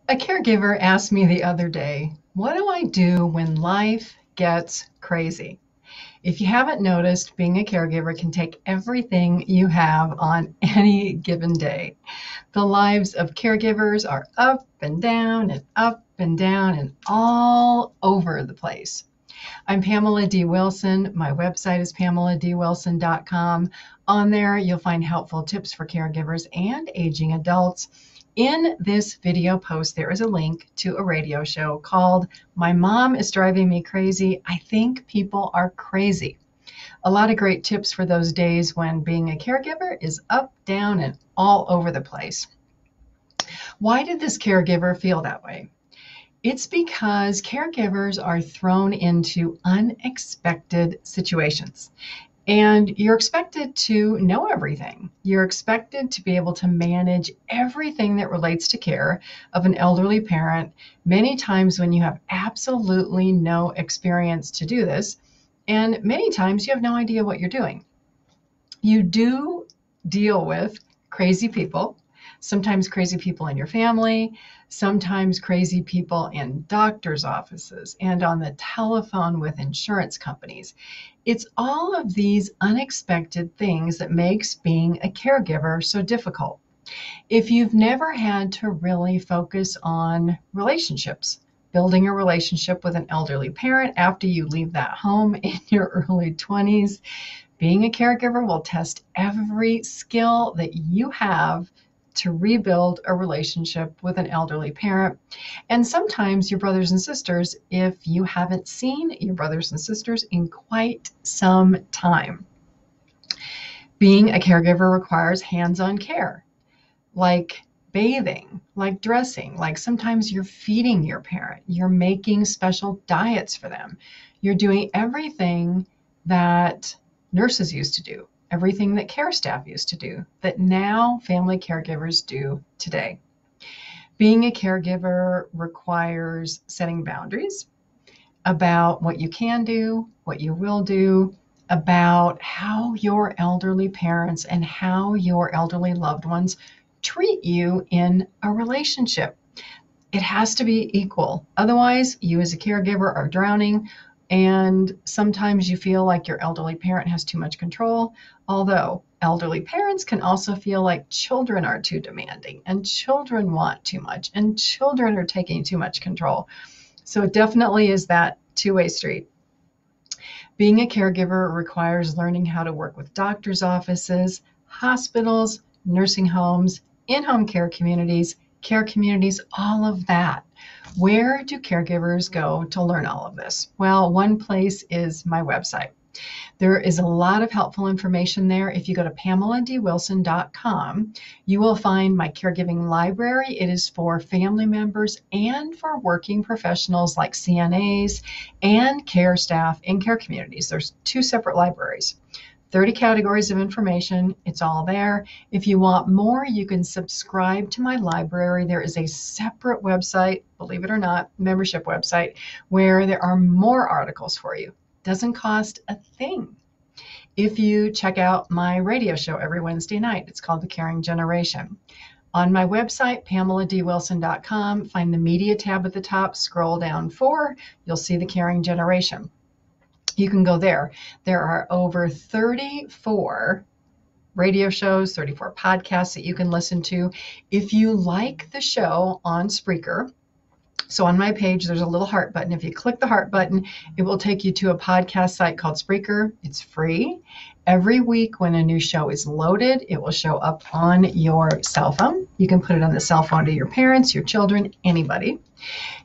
A caregiver asked me the other day, what do I do when life gets crazy? If you haven't noticed, being a caregiver can take everything you have on any given day. The lives of caregivers are up and down and up and down and all over the place. I'm Pamela D. Wilson. My website is pameladwilson.com. On there, you'll find helpful tips for caregivers and aging adults. In this video post, there is a link to a radio show called My Mom is Driving Me Crazy. I Think People Are Crazy. A lot of great tips for those days when being a caregiver is up, down, and all over the place. Why did this caregiver feel that way? It's because caregivers are thrown into unexpected situations. And you're expected to know everything. You're expected to be able to manage everything that relates to care of an elderly parent, many times when you have absolutely no experience to do this. And many times you have no idea what you're doing. You do deal with crazy people, sometimes crazy people in your family, sometimes crazy people in doctors' offices and on the telephone with insurance companies. It's all of these unexpected things that makes being a caregiver so difficult. If you've never had to really focus on relationships, building a relationship with an elderly parent after you leave that home in your early 20s, being a caregiver will test every skill that you have to rebuild a relationship with an elderly parent. And sometimes your brothers and sisters, if you haven't seen your brothers and sisters in quite some time. Being a caregiver requires hands-on care, like bathing, like dressing, like sometimes you're feeding your parent, you're making special diets for them. You're doing everything that nurses used to do, everything that care staff used to do, that now family caregivers do today. Being a caregiver requires setting boundaries about what you can do, what you will do, about how your elderly parents and how your elderly loved ones treat you in a relationship. It has to be equal. Otherwise, you as a caregiver are drowning, and sometimes you feel like your elderly parent has too much control, although elderly parents can also feel like children are too demanding and children want too much and children are taking too much control. So it definitely is that two-way street. Being a caregiver requires learning how to work with doctors' offices, hospitals, nursing homes, in-home care communities, all of that. Where do caregivers go to learn all of this? Well, one place is my website. There is a lot of helpful information there. If you go to pameladwilson.com, you will find my caregiving library. It is for family members and for working professionals like CNAs and care staff in care communities. There's two separate libraries. 30 categories of information. It's all there. If you want more, you can subscribe to my library. There is a separate website, believe it or not, membership website, where there are more articles for you. Doesn't cost a thing. If you check out my radio show every Wednesday night, it's called The Caring Generation. On my website, pameladwilson.com, find the media tab at the top, scroll down 4, you'll see The Caring Generation. You can go there. There are over 34 radio shows, 34 podcasts that you can listen to. If you like the show on Spreaker, so on my page, there's a little heart button. If you click the heart button, it will take you to a podcast site called Spreaker. It's free. Every week when a new show is loaded, it will show up on your cell phone. You can put it on the cell phone to your parents, your children, anybody.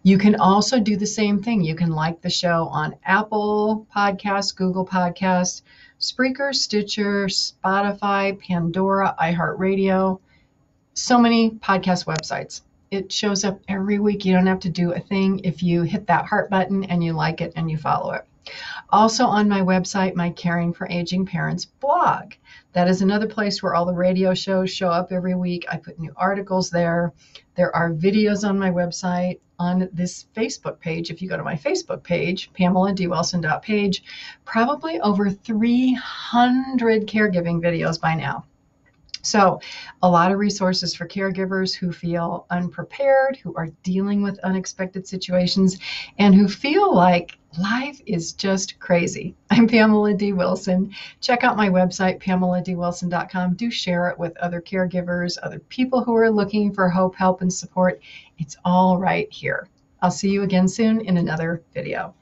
You can also do the same thing. You can like the show on Apple Podcasts, Google Podcasts, Spreaker, Stitcher, Spotify, Pandora, iHeartRadio, so many podcast websites. It shows up every week. You don't have to do a thing if you hit that heart button and you like it and you follow it. Also on my website, my Caring for Aging Parents blog. That is another place where all the radio shows show up every week. I put new articles there. There are videos on my website, on this Facebook page. If you go to my Facebook page, pameladwilson.page, probably over 300 caregiving videos by now. So, a lot of resources for caregivers who feel unprepared, who are dealing with unexpected situations, and who feel like life is just crazy. I'm Pamela D. Wilson. Check out my website, PamelaDWilson.com. Do share it with other caregivers, other people who are looking for hope, help, and support. It's all right here. I'll see you again soon in another video.